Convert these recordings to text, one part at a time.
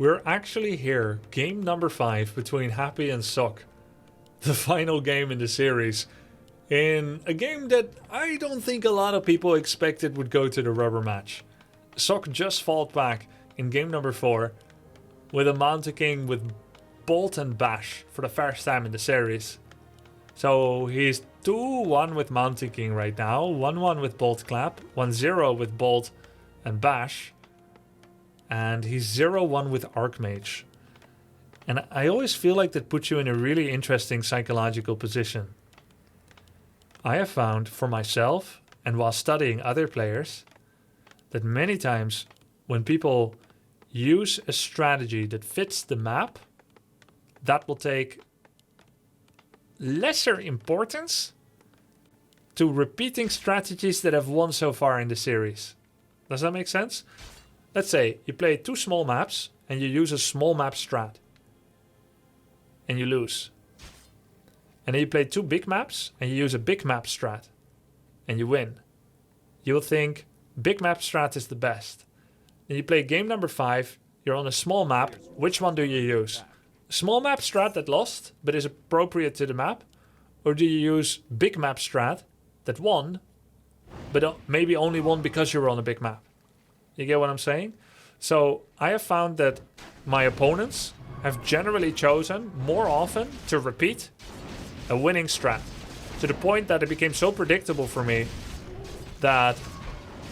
We're actually here, game number 5 between Happy and Sock. The final game in the series. In a game that I don't think a lot of people expected would go to the rubber match. Sock just fought back in game number 4 with a Mountain King with Bolt and Bash for the first time in the series. So he's 2-1 with Mountain King right now, 1-1 with Bolt Clap, 1-0 with Bolt and Bash. And he's 0-1 with Archmage. And I always feel like that puts you in a really interesting psychological position. I have found for myself, and while studying other players, that many times when people use a strategy that fits the map, that will take lesser importance to repeating strategies that have won so far in the series. Does that make sense? Let's say you play 2 small maps and you use a small map strat. And you lose. And then you play 2 big maps and you use a big map strat. And you win. You'll think big map strat is the best. Then you play game number 5, you're on a small map. Which one do you use? Small map strat that lost but is appropriate to the map? Or do you use big map strat that won but maybe only won because you were on a big map? You get what I'm saying? So I have found that my opponents have generally chosen more often to repeat a winning strat. To the point that it became so predictable for me that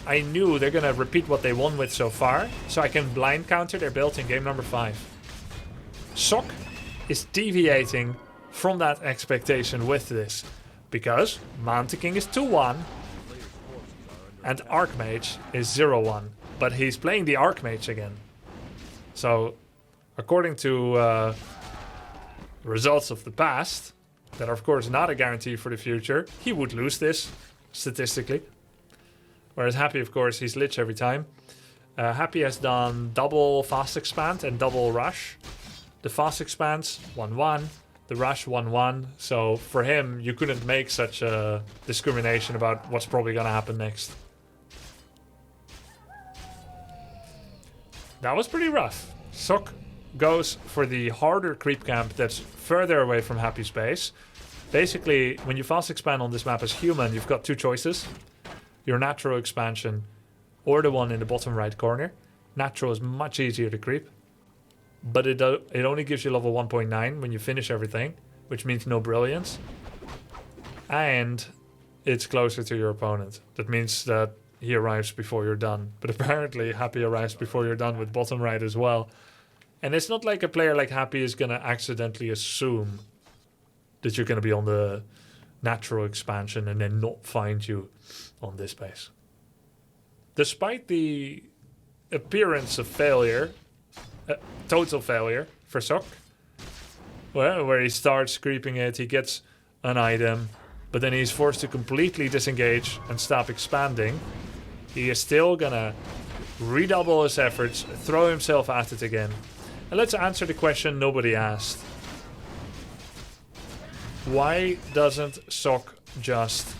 I knew they're going to repeat what they won with so far. So I can blind counter their build in game number 5. Sock is deviating from that expectation with this. Because Mountain King is 2-1 and Archmage is 0-1. But he's playing the Archmage again. So, according to results of the past, that are of course not a guarantee for the future, he would lose this, statistically. Whereas Happy, of course, he's Lich every time. Happy has done double Fast Expand and double Rush. The Fast Expands, 1-1. The Rush, 1-1. So, for him, you couldn't make such a discrimination about what's probably going to happen next. That was pretty rough. Sock goes for the harder creep camp that's further away from Happy's base. Basically, when you fast expand on this map as human, you've got 2 choices. Your natural expansion or the one in the bottom right corner. Natural is much easier to creep. But it only gives you level 1.9 when you finish everything, which means no brilliance. And it's closer to your opponent. That means that he arrives before you're done. But apparently Happy arrives before you're done with bottom right as well. And it's not like a player like Happy is going to accidentally assume that you're going to be on the natural expansion and then not find you on this base. Despite the appearance of failure, total failure for Sock, well, where he starts creeping it, he gets an item, but then he's forced to completely disengage and stop expanding. He is still gonna redouble his efforts, throw himself at it again. And let's answer the question nobody asked. Why doesn't Sock just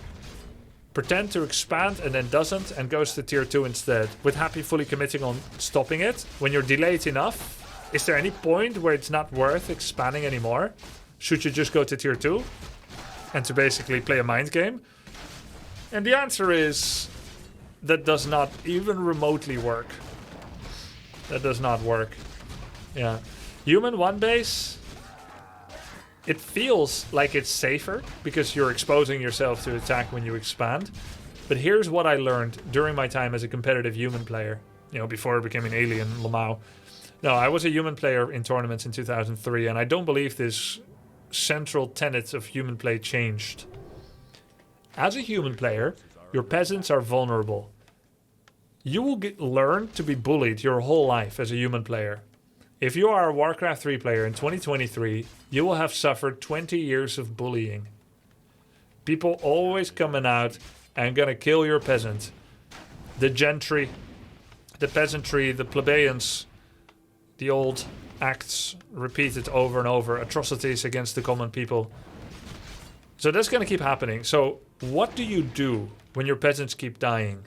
pretend to expand and then doesn't and goes to tier 2 instead? With Happy fully committing on stopping it. When you're delayed enough, is there any point where it's not worth expanding anymore? Should you just go to tier 2? And to basically play a mind game? And the answer is that does not even remotely work. That does not work. Yeah. Human 1 base, it feels like it's safer because you're exposing yourself to attack when you expand. But here's what I learned during my time as a competitive human player. You know, before I became an alien, Lamau. No, I was a human player in tournaments in 2003, and I don't believe this central tenet of human play changed. As a human player, your peasants are vulnerable. You will learn to be bullied your whole life as a human player. If you are a Warcraft 3 player in 2023, you will have suffered 20 years of bullying. People always coming out and gonna kill your peasant. The gentry, the peasantry, the plebeians, the old acts repeated over and over, atrocities against the common people. So that's gonna keep happening. So what do you do when your peasants keep dying?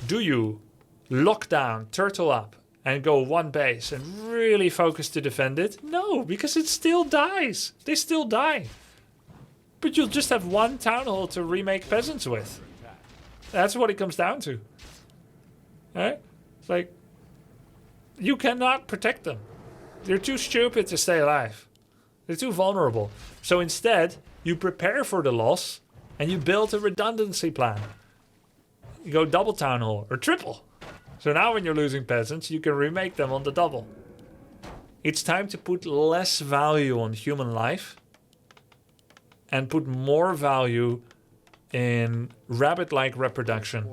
Do you lock down, turtle up, and go one base and really focus to defend it? No, because it still dies. They still die. But you'll just have one town hall to remake peasants with. That's what it comes down to. Right? It's like, you cannot protect them. They're too stupid to stay alive. They're too vulnerable. So instead, you prepare for the loss and you build a redundancy plan. You go double town hall or triple. So now when you're losing peasants, you can remake them on the double. It's time to put less value on human life and put more value in rabbit-like reproduction.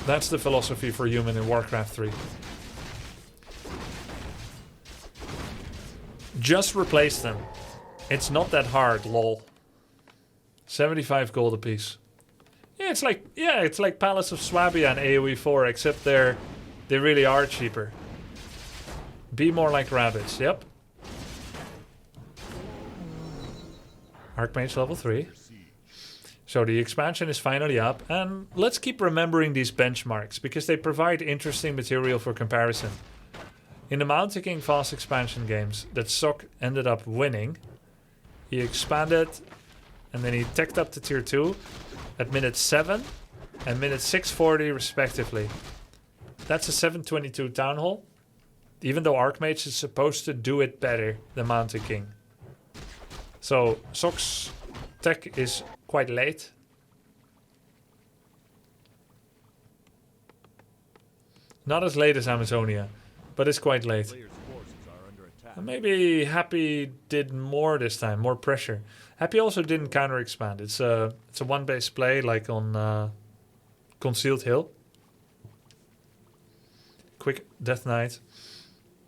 That's the philosophy for human in Warcraft 3. Just replace them. It's not that hard, lol. 75 gold apiece. Yeah, it's like Palace of Swabia and AoE 4, except they really are cheaper. Be more like rabbits, yep. Archmage level 3. So the expansion is finally up, and let's keep remembering these benchmarks, because they provide interesting material for comparison. In the Mountain King Fast expansion games that Sok ended up winning, he expanded, and then he teched up to tier 2 at minute 7 and minute 640 respectively. That's a 722 town hall, even though Archmage is supposed to do it better than Mountain King. So Sok's tech is quite late. Not as late as Amazonia, but it's quite late. Maybe Happy did more this time, more pressure. Happy also didn't counter expand. It's a one base play like on Concealed Hill. Quick Death Knight.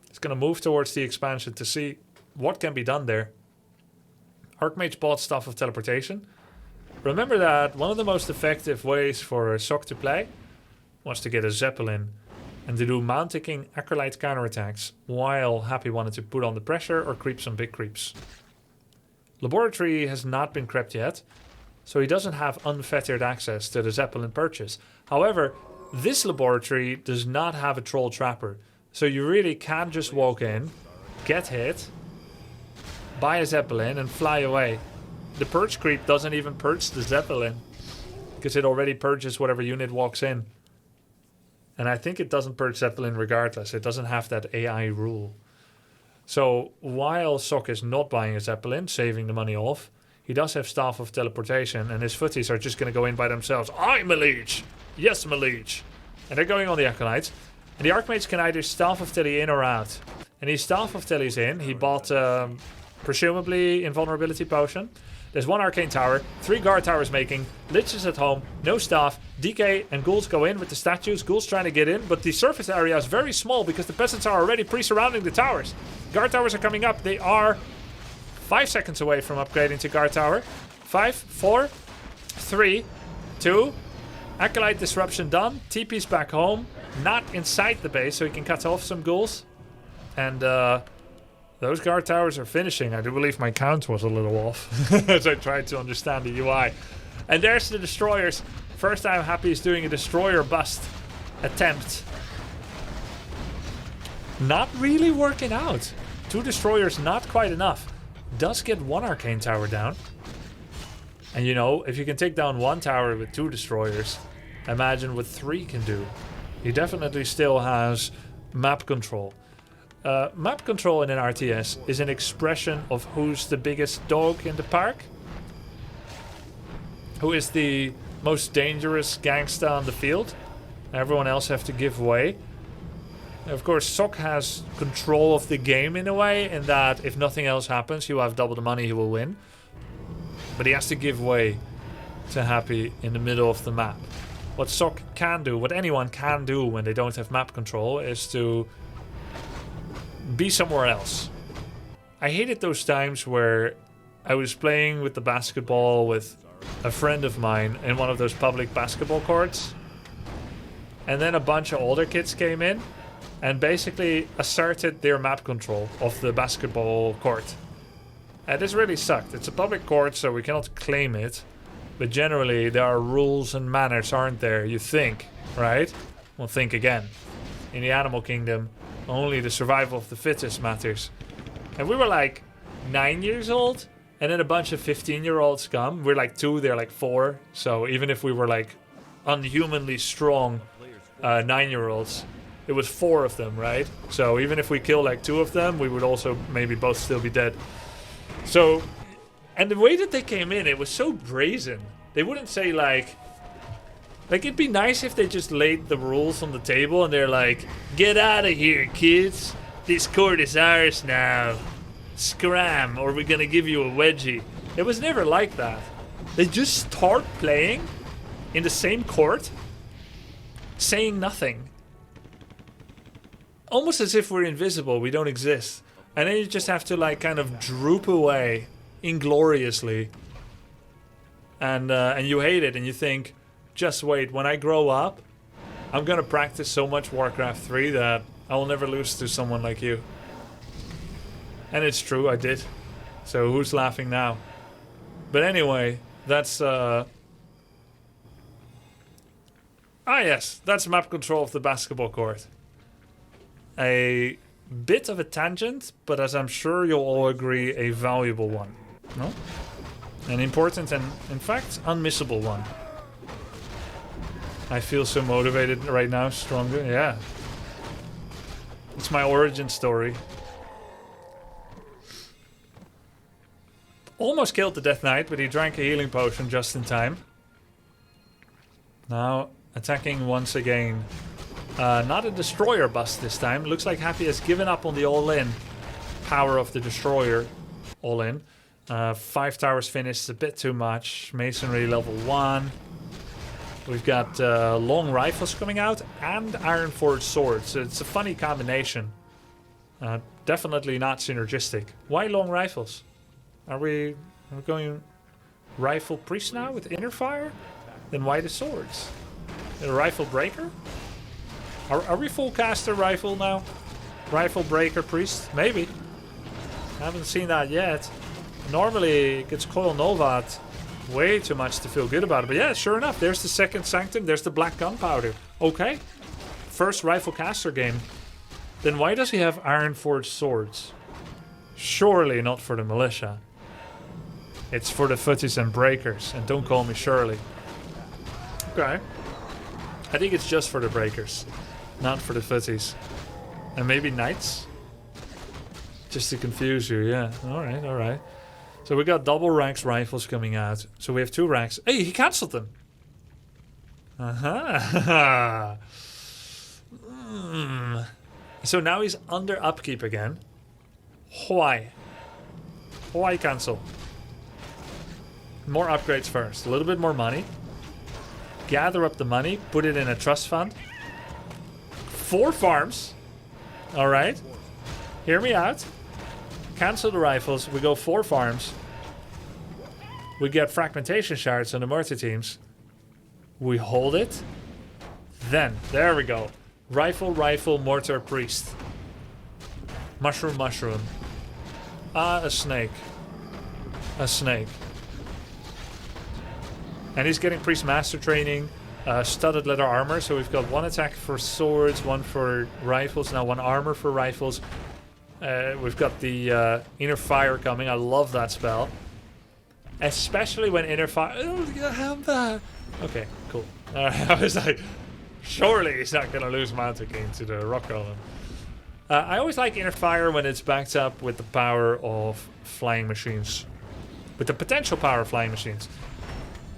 It's gonna move towards the expansion to see what can be done there. Archmage bought Staff of Teleportation. Remember that one of the most effective ways for Sok to play was to get a Zeppelin and to do Mountain King Acolyte counterattacks while Happy wanted to put on the pressure or creep some big creeps. Laboratory has not been crept yet, so he doesn't have unfettered access to the Zeppelin purchase. However, this laboratory does not have a Troll Trapper, so you really can just walk in, get hit, buy a Zeppelin and fly away. The purge creep doesn't even purge the Zeppelin, because it already purges whatever unit walks in. And I think it doesn't purge Zeppelin regardless. It doesn't have that AI rule. So while Sok is not buying a Zeppelin, saving the money off, he does have Staff of Teleportation, and his footies are just going to go in by themselves. I'm a leech! Yes, I'm a leech! And they're going on the Acolytes. And the Archmage can either Staff of Tele in or out. And he Staff of Tele's in. He bought, presumably, Invulnerability Potion. There's one Arcane Tower, 3 Guard Towers making, Liches at home, no staff, DK and Ghouls go in with the statues, Ghouls trying to get in, but the surface area is very small because the peasants are already pre-surrounding the towers. Guard Towers are coming up, they are 5 seconds away from upgrading to Guard Tower. 5, 4, 3, 2, Acolyte Disruption done, TP's back home, not inside the base so he can cut off some Ghouls. And those Guard Towers are finishing. I do believe my count was a little off as I tried to understand the UI. And there's the Destroyers. First time Happy is doing a Destroyer bust attempt. Not really working out. 2 Destroyers, not quite enough. Does get 1 Arcane Tower down. And you know, if you can take down 1 tower with 2 Destroyers, imagine what 3 can do. He definitely still has map control. Map control in an RTS is an expression of who's the biggest dog in the park. Who is the most dangerous gangster on the field. Everyone else have to give way. Of course, Sok has control of the game in a way, in that if nothing else happens, he will have double the money, he will win. But he has to give way to Happy in the middle of the map. What Sok can do, what anyone can do when they don't have map control, is to be somewhere else. I hated those times where I was playing with the basketball with a friend of mine in one of those public basketball courts, and then a bunch of older kids came in and basically asserted their map control of the basketball court. And this really sucked. It's a public court, so we cannot claim it, but generally there are rules and manners, aren't there? You think, right? Well, think again. in the animal kingdom, only the survival of the fittest matters. And we were like 9 years old, and then a bunch of 15-year-olds come. We're like 2, they're like 4. So even if we were like unhumanly strong 9-year-olds, it was 4 of them, right? So even if we kill like 2 of them, we would also maybe both still be dead. So, and the way that they came in, it was so brazen. They wouldn't say like it'd be nice if they just laid the rules on the table and they're like, get out of here, kids. This court is ours now. Scram, or we're gonna give you a wedgie. It was never like that. They just start playing in the same court, saying nothing. Almost as if we're invisible, we don't exist. And then you just have to like kind of droop away ingloriously. And you hate it and you think, just wait, when I grow up, I'm gonna practice so much Warcraft 3 that I will never lose to someone like you. And it's true, I did. So who's laughing now? But anyway, that's yes, that's map control of the basketball court. A bit of a tangent, but as I'm sure you'll all agree, a valuable one. No? An important and, in fact, unmissable one. I feel so motivated right now, stronger, yeah. It's my origin story. Almost killed the Death Knight, but he drank a healing potion just in time. Now, attacking once again. Not a destroyer bust this time. Looks like Happy has given up on the all-in power of the destroyer. All-in. 5 towers finished, a bit too much. Masonry level 1. We've got long rifles coming out and iron forged swords. So it's a funny combination. Definitely not synergistic. Why long rifles? Are we going rifle priest now with inner fire? Then why the swords? A rifle breaker? Are we full caster rifle now? Rifle breaker priest? Maybe. Haven't seen that yet. Normally it gets coil novat way too much to feel good about it. But yeah, sure enough, there's the second sanctum, there's the black gunpowder. Okay. First rifle caster game. Then why does he have iron forged swords? Surely not for the militia. It's for the footies and breakers. And don't call me Shirley. Okay. I think it's just for the breakers. Not for the footies. And maybe knights? Just to confuse you, yeah. Alright, alright. So we got double ranks rifles coming out. So we have 2 ranks. Hey, he cancelled them. Aha. So now he's under upkeep again. Why? Why cancel? More upgrades first. A little bit more money. Gather up the money. Put it in a trust fund. 4 farms. Alright. Hear me out. Cancel the rifles. We go 4 farms. We get fragmentation shards on the mortar teams. We hold it. Then, there we go. Rifle, rifle, mortar, priest. Mushroom, mushroom. A snake. A snake. And he's getting priest master training. Studded leather armor. So we've got 1 attack for swords, 1 for rifles. Now 1 armor for rifles. We've got the inner fire coming. I love that spell. Especially when inner fire... Okay, cool. I was like, surely he's not going to lose Mountain King to the Rock Golem. I always like inner fire when it's backed up with the power of flying machines. With the potential power of flying machines.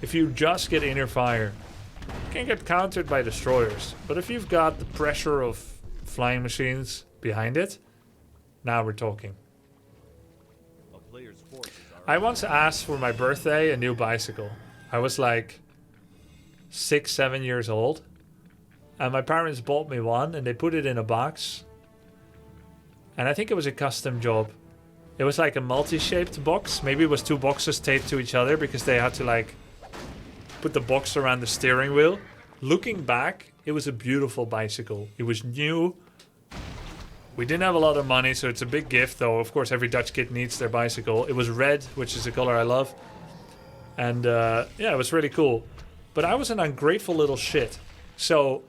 If you just get inner fire, you can get countered by destroyers. But if you've got the pressure of flying machines behind it, now we're talking. I once asked for my birthday a new bicycle. I was like 6, 7 years old. And my parents bought me one and they put it in a box. And I think it was a custom job. It was like a multi-shaped box. Maybe it was 2 boxes taped to each other because they had to like put the box around the steering wheel. Looking back, it was a beautiful bicycle. It was new. We didn't have a lot of money, so it's a big gift, though. Of course, every Dutch kid needs their bicycle. It was red, which is a color I love. And yeah, it was really cool. But I was an ungrateful little shit. So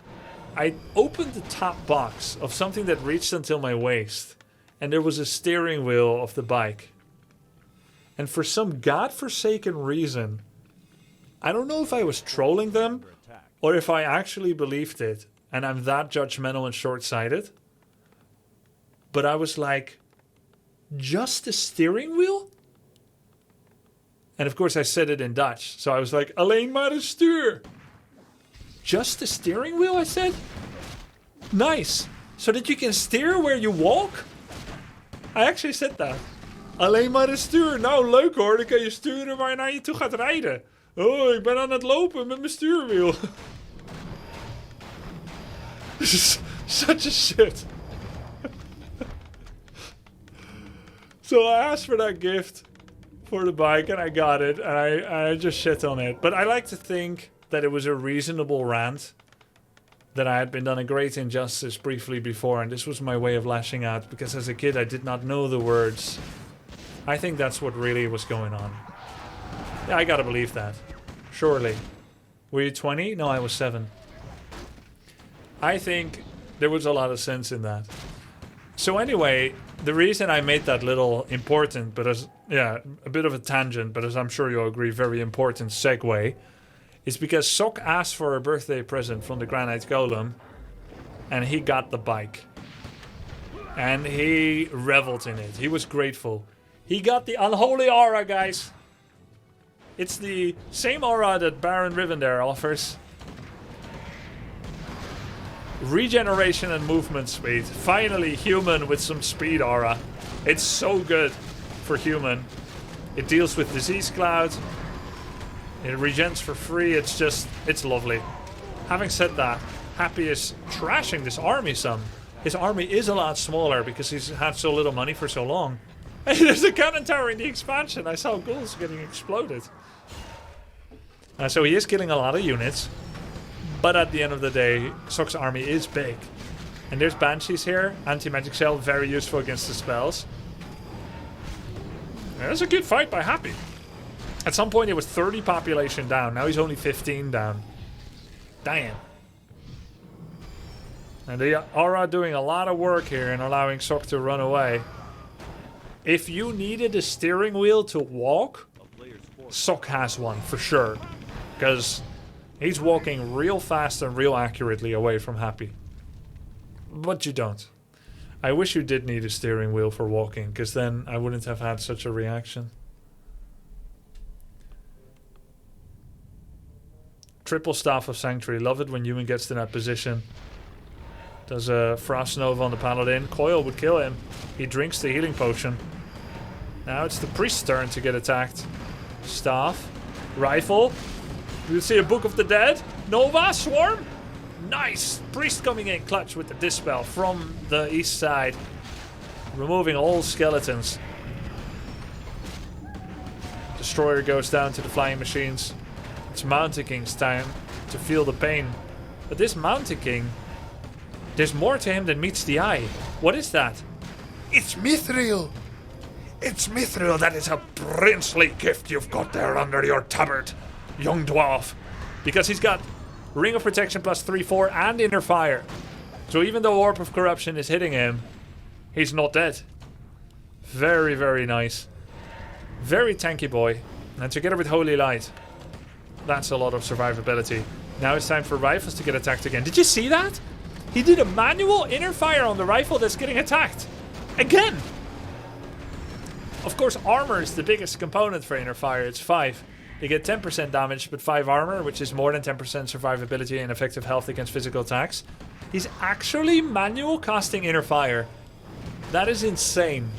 I opened the top box of something that reached until my waist, and there was a steering wheel of the bike. And for some godforsaken reason, I don't know if I was trolling them or if I actually believed it, and I'm that judgmental and short-sighted. But I was like, just a steering wheel? And of course I said it in Dutch. So I was like, alleen maar een stuur. Just a steering wheel, I said? Nice. So that you can steer where you walk? I actually said that. Alleen maar een stuur. Nou, leuk hoor. Dan kan je sturen waar je naar je toe gaat rijden. Oh, ik ben aan het lopen met mijn stuurwiel. This is such a shit. So I asked for that gift for the bike and I got it. And I just shit on it. But I like to think that it was a reasonable rant. That I had been done a great injustice briefly before. And this was my way of lashing out. Because as a kid I did not know the words. I think that's what really was going on. Yeah, I gotta believe that. Surely. Were you 20? No, I was 7. I think there was a lot of sense in that. So anyway, the reason I made that little important, but as a bit of a tangent, but as I'm sure you'll agree, very important segue, is because Sok asked for a birthday present from the Granite Golem, and he got the bike. And he reveled in it. He was grateful. He got the unholy aura, guys. It's the same aura that Baron Rivendare offers. Regeneration and movement speed. Finally, human with some speed aura. It's so good for human. It deals with disease cloud. It regens for free. It's lovely. Having said that, Happy is trashing this army some. His army is a lot smaller because he's had so little money for so long. Hey, there's a cannon tower in the expansion. I saw ghouls getting exploded. So he is killing a lot of units. But at the end of the day, Sok's army is big. And there's Banshees here. Anti-magic cell, very useful against the spells. Yeah, that's a good fight by Happy. At some point he was 30 population down. Now he's only 15 down. Damn. And they are doing a lot of work here and allowing Sok to run away. If you needed a steering wheel to walk, Sok has one for sure. Because he's walking real fast and real accurately away from Happy. But you don't. I wish you did need a steering wheel for walking, because then I wouldn't have had such a reaction. Triple Staff of Sanctuary. Love it when human gets to that position. Does a Frost Nova on the Paladin. Coil would kill him. He drinks the healing potion. Now it's the priest's turn to get attacked. Staff. Rifle. You see a Book of the Dead. Nova. Swarm. Nice. Priest coming in clutch with the Dispel from the east side. Removing all skeletons. Destroyer goes down to the flying machines. It's Mountain King's time to feel the pain. But this Mountain King, there's more to him than meets the eye. What is that? It's Mithril. It's Mithril. That is a princely gift you've got there under your tabard, young dwarf. Because he's got Ring of Protection plus 3/4 and Inner Fire. So even though Orb of Corruption is hitting him, he's not dead. Very, very nice. Very tanky boy. And together with Holy Light, that's a lot of survivability. Now it's time for rifles to get attacked again. Did you see that? He did a manual Inner Fire on the rifle that's getting attacked. Again! Of course, armor is the biggest component for Inner Fire. It's 5. You get 10% damage, but 5 armor, which is more than 10% survivability and effective health against physical attacks. He's actually manual casting Inner Fire. That is insane.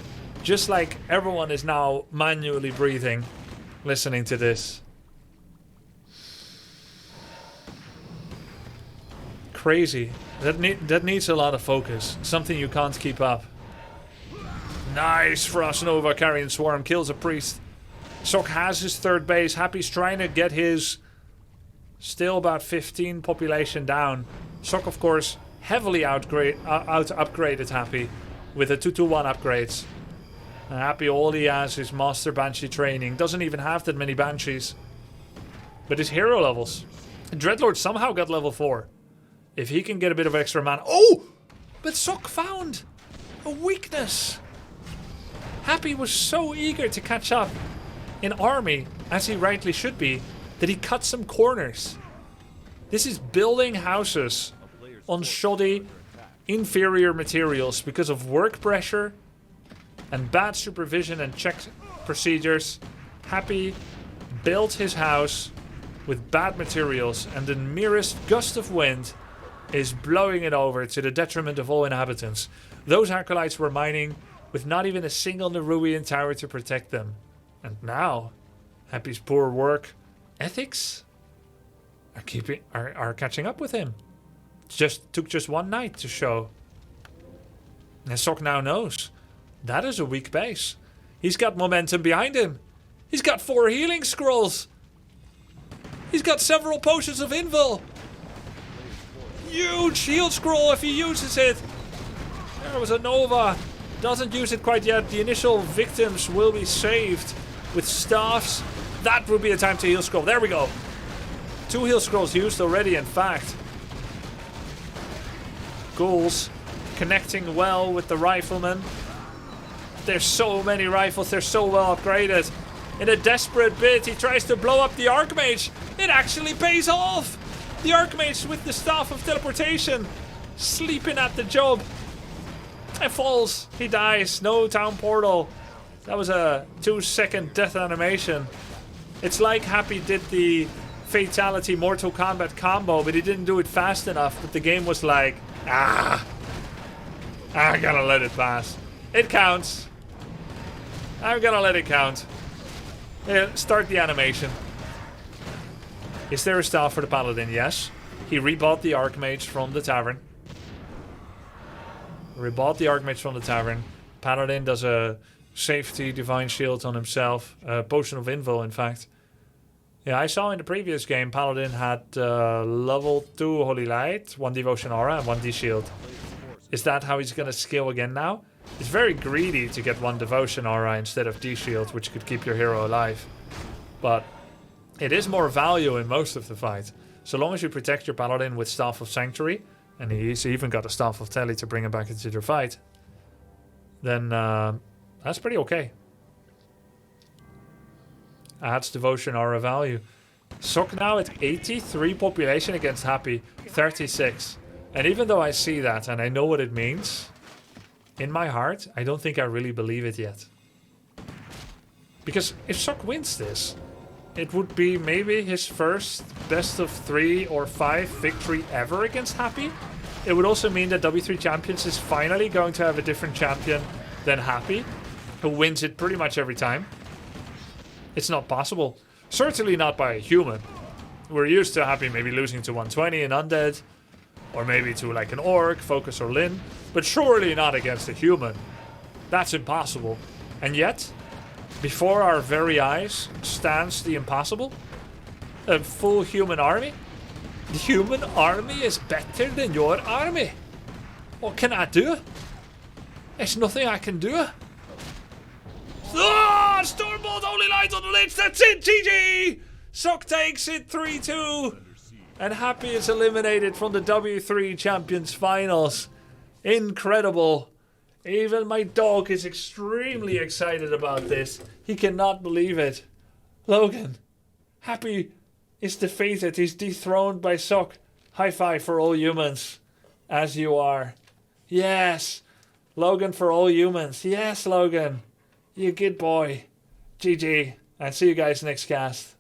Just like everyone is now manually breathing, listening to this. Crazy. That needs a lot of focus. Something you can't keep up. Nice! Frost Nova carrying Swarm kills a priest. Sok has his third base. Happy's trying to get his still about 15 population down. Sok, of course, heavily upgraded Happy with the 221 upgrades. And Happy, all he has is Master Banshee training. Doesn't even have that many Banshees. But his hero levels. Dreadlord somehow got level 4. If he can get a bit of extra mana. Oh! But Sok found a weakness. Happy was so eager to catch up in army, as he rightly should be, that he cut some corners. This is building houses on shoddy, inferior materials because of work pressure and bad supervision and check procedures. Happy built his house with bad materials, and the merest gust of wind is blowing it over to the detriment of all inhabitants. Those acolytes were mining with not even a single Nerubian tower to protect them. And now, Happy's poor work ethics are catching up with him. Took just one night to show. And Sok now knows that is a weak base. He's got momentum behind him. He's got 4 healing scrolls. He's got several potions of invul. Huge heal scroll if he uses it. There was a Nova. Doesn't use it quite yet. The initial victims will be saved with staffs. That would be a time to heal scroll. There we go. 2 heal scrolls used already, in fact. Ghouls connecting well with the riflemen. There's so many rifles. They're so well upgraded. In a desperate bid, he tries to blow up the Archmage. It actually pays off. The Archmage with the Staff of Teleportation, sleeping at the job. And falls. He dies. No town portal. That was a 2-second death animation. It's like Happy did the Fatality Mortal Kombat combo, but he didn't do it fast enough. But the game was like, I gotta let it pass. It counts. I'm gonna let it count. Yeah, start the animation. Is there a staff for the Paladin? Yes. He rebought the Archmage from the tavern. Paladin does a safety divine shield on himself. Potion of invul, in fact. Yeah, I saw in the previous game Paladin had level 2 Holy Light, 1 Devotion Aura, and 1 D-Shield. Is that how he's gonna skill again now? It's very greedy to get 1 Devotion Aura instead of D-Shield, which could keep your hero alive. But it is more value in most of the fight. So long as you protect your Paladin with Staff of Sanctuary, and he's even got a Staff of Tele to bring him back into the fight, then that's pretty okay. Adds Devotion Aura value. Sok now at 83 population against Happy 36. And even though I see that and I know what it means, in my heart, I don't think I really believe it yet. Because if Sok wins this, it would be maybe his first best of 3 or 5 victory ever against Happy. It would also mean that W3 Champions is finally going to have a different champion than Happy, who wins it pretty much every time. It's not possible. Certainly not by a human. We're used to Happy maybe losing to 120 in Undead, or maybe to like an Orc, Focus or Lyn, but surely not against a human. That's impossible. And yet, before our very eyes stands the impossible. A full human army. The human army is better than your army. What can I do? There's nothing I can do. Ah! Stormbolt, Holy Light on the Lich. That's it, GG! Sok takes it 3-2. And Happy is eliminated from the W3 Champions Finals. Incredible. Even my dog is extremely excited about this. He cannot believe it. Logan, Happy is defeated. He's dethroned by Sok. High five for all humans. As you are. Yes. Logan for all humans. Yes, Logan. You good boy. GG. And see you guys next cast.